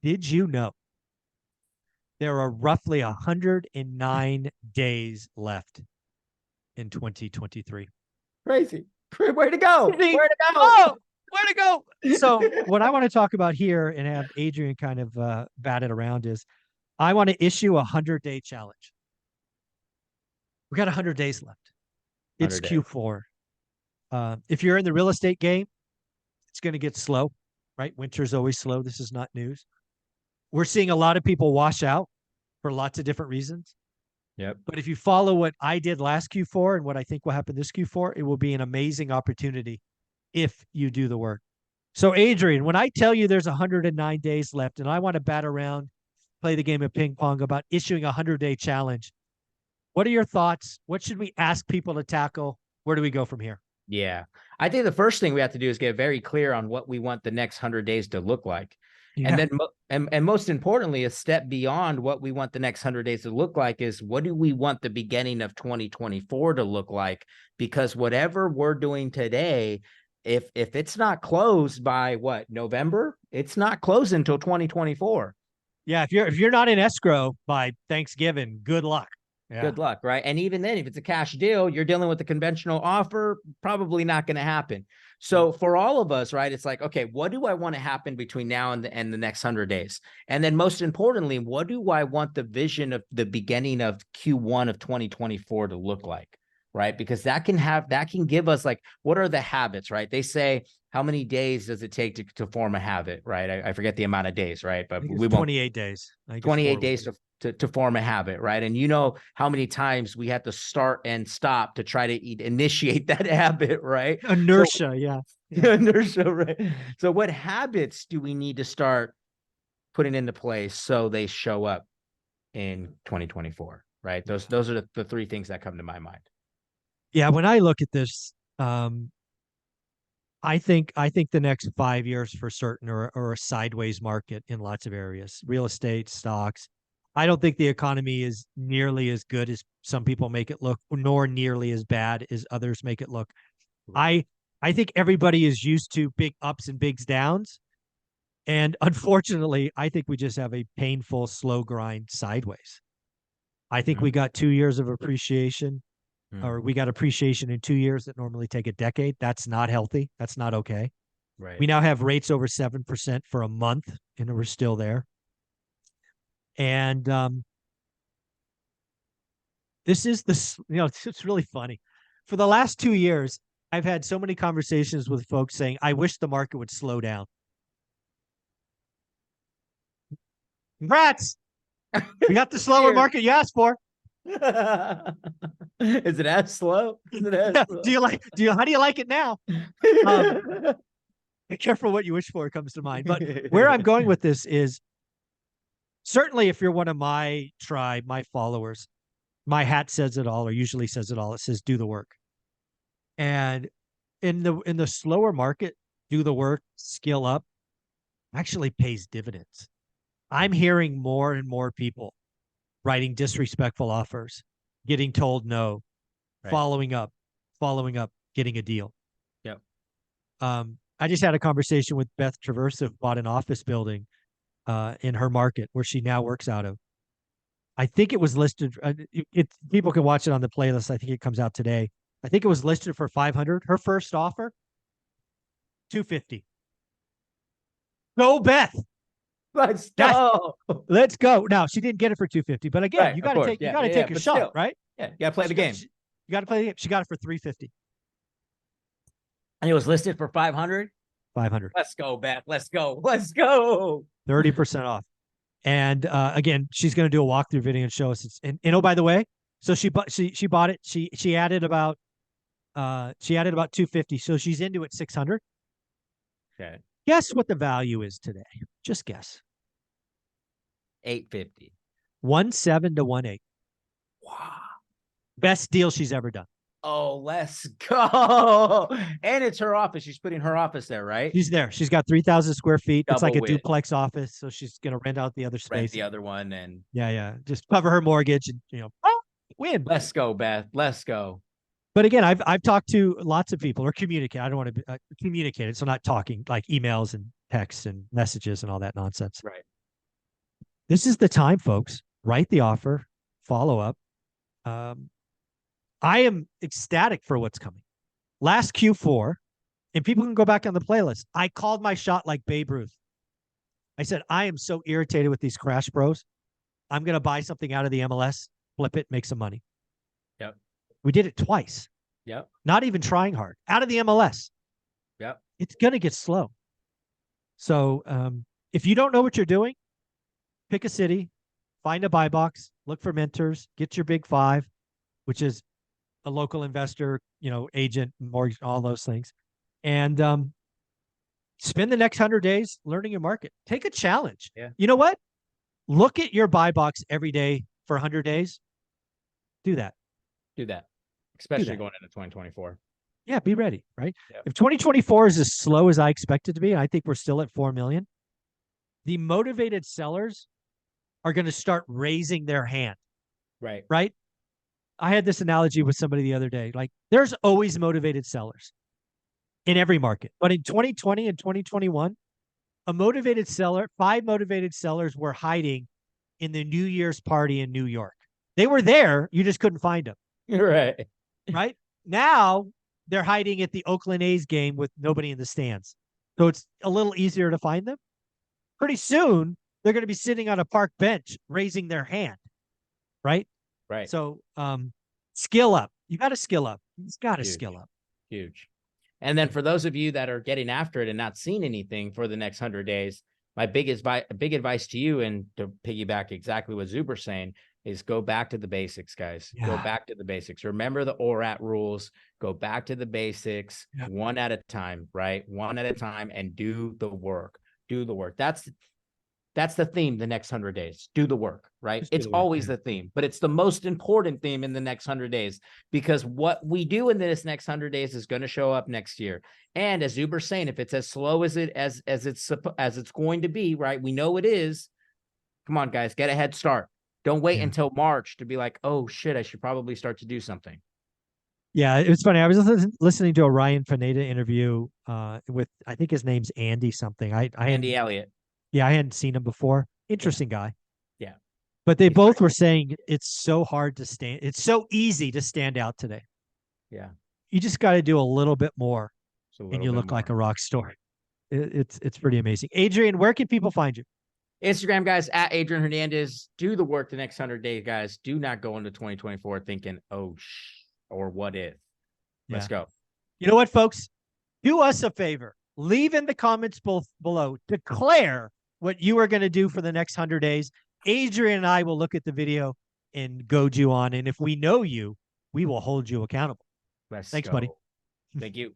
did you know there are roughly 109 days left in 2023? Crazy. Where to go? Where to go? Oh, where to go? So what I want to talk about here and have Adrian kind of bat it around is I want to issue a 100-day challenge. We got 100 days left. It's Q4. If you're in the real estate game, it's going to get slow, right? Winter's always slow. This is not news. We're seeing a lot of people wash out for lots of different reasons. Yep. But if you follow what I did last Q4 and what I think will happen this Q4, it will be an amazing opportunity if you do the work. So, Adrian, when I tell you there's 109 days left and I want to bat around, play the game of ping pong about issuing a 100-day challenge, what are your thoughts? What should we ask people to tackle? Where do we go from here? Yeah. I think the first thing we have to do is get very clear on what we want the next 100 days to look like. Yeah. And then, and most importantly, a step beyond what we want the next 100 days to look like is what do we want the beginning of 2024 to look like? Because whatever we're doing today, if it's not closed by November, it's not closed until 2024. Yeah. If you're not in escrow by Thanksgiving, good luck. Yeah. Good luck, right? And even then, if it's a cash deal, you're dealing with a conventional offer, probably not going to happen. So for all of us, right, it's like, okay, what do I want to happen between now and the next 100 days? And then most importantly, what do I want the vision of the beginning of Q1 of 2024 to look like, right? Because that can give us like, what are the habits, right? They say, how many days does it take to form a habit, right? I forget the amount of days, right? But we 28 days. 28 days to form a habit, right? And you know how many times we have to start and stop to try to initiate that habit, right? Inertia, yeah. Inertia, right? So what habits do we need to start putting into place so they show up in 2024, right? Those are the three things that come to my mind. Yeah, when I look at this, I think the next 5 years for certain are a sideways market in lots of areas, real estate, stocks. I don't think the economy is nearly as good as some people make it look, nor nearly as bad as others make it look. I think everybody is used to big ups and big downs. And unfortunately, I think we just have a painful, slow grind sideways. I think we got 2 years of appreciation, or we got appreciation in 2 years that normally take a decade. That's not healthy. That's not okay. Right. We now have rates over 7% for a month, and we're still there. And this is it's really funny. For the last 2 years, I've had so many conversations with folks saying, I wish the market would slow down. Congrats. We got the slower market you asked for. Is it as slow? How do you like it now? Be careful what you wish for comes to mind. But where I'm going with this is, certainly if you're one of my tribe, my followers, my hat says it all, or usually says it all. It says, do the work. And in the slower market, do the work, skill up, actually pays dividends. I'm hearing more and more people writing disrespectful offers, getting told no, right, following up, getting a deal. Yep. I just had a conversation with Beth Traverse, who bought an office building in her market where she now works out of. I think it was listed. People can watch it on the playlist. I think it comes out today. I think it was listed for $500. Her first offer, $250. Go, Beth. Let's go. Let's go. Now, she didn't get it for $250, but again, you got to take a shot, still, right? Yeah, you got to play the game. You got to play the game. She got it for $350. And it was listed for $500. $500. Let's go, Beth. Let's go. Let's go. 30% off. And again, she's going to do a walkthrough video and show us. And oh, by the way, so she bought it. She added about $250. So she's into it $600. Okay. Guess what the value is today? Just guess. $850. 1.7 to 1.8. Wow. Best deal she's ever done. Oh, let's go. And it's her office. She's putting her office there, right? She's there. She's got 3,000 square feet. It's like a duplex office. So she's going to rent out the other space. Rent the other one. And yeah. Just cover her mortgage and, win. Let's go, Beth. Let's go. But again, I've talked to lots of people, or communicate. I don't want to communicate it. So not talking, like emails and texts and messages and all that nonsense. Right. This is the time, folks. Write the offer, follow up. I am ecstatic for what's coming. Last Q4, and people can go back on the playlist. I called my shot like Babe Ruth. I said, I am so irritated with these crash bros. I'm going to buy something out of the MLS, flip it, make some money. Yep. We did it twice. Yep. Not even trying hard. Out of the MLS. Yep. It's going to get slow. So if you don't know what you're doing, pick a city, find a buy box, look for mentors, get your big five, which is a local investor, agent, mortgage, all those things. And spend the next 100 days learning your market. Take a challenge. Yeah. You know what? Look at your buy box every day for 100 days. Do that. Especially going into 2024. Yeah, be ready, right? Yep. If 2024 is as slow as I expect it to be, and I think we're still at 4 million, the motivated sellers are going to start raising their hand. Right? I had this analogy with somebody the other day. Like, there's always motivated sellers in every market. But in 2020 and 2021, five motivated sellers were hiding in the New Year's party in New York. They were there. You just couldn't find them. Right? Now they're hiding at the Oakland A's game with nobody in the stands. So it's a little easier to find them. Pretty soon, they're going to be sitting on a park bench, raising their hand. Right? So skill up. You got to skill up. You got to skill up. Huge. And then for those of you that are getting after it and not seeing anything for the next 100 days, my big advice to you, and to piggyback exactly what Zuber's saying, is go back to the basics, guys. Yeah. Go back to the basics. Remember the ORAT rules. Go back to the basics, one at a time, right? One at a time, and do the work. Do the work. That's the theme the next 100 days. Do the work, right? It's always the theme, but it's the most important theme in the next 100 days, because what we do in this next 100 days is going to show up next year. And as Zuber's saying, if it's as slow as it's going to be, right? We know it is. Come on, guys, get a head start. Don't wait until March to be like, oh shit, I should probably start to do something. Yeah, it was funny. I was listening to a Ryan Pineda interview with, I think his name's Andy something. Andy Elliott. Yeah, I hadn't seen him before. Interesting guy. Yeah. But they both were saying it's so hard to stand. It's so easy to stand out today. Yeah. You just got to do a little bit more, and you look like a rock star. It's pretty amazing. Adrian, where can people find you? Instagram, guys, at Adrian Hernandez. Do the work the next 100 days, guys. Do not go into 2024 thinking, oh, or what if. Let's go. You know what, folks? Do us a favor. Leave in the comments below. Declare what you are going to do for the next 100 days. Adrian and I will look at the video and goad you on. And if we know you, we will hold you accountable. Thanks, buddy. Thank you.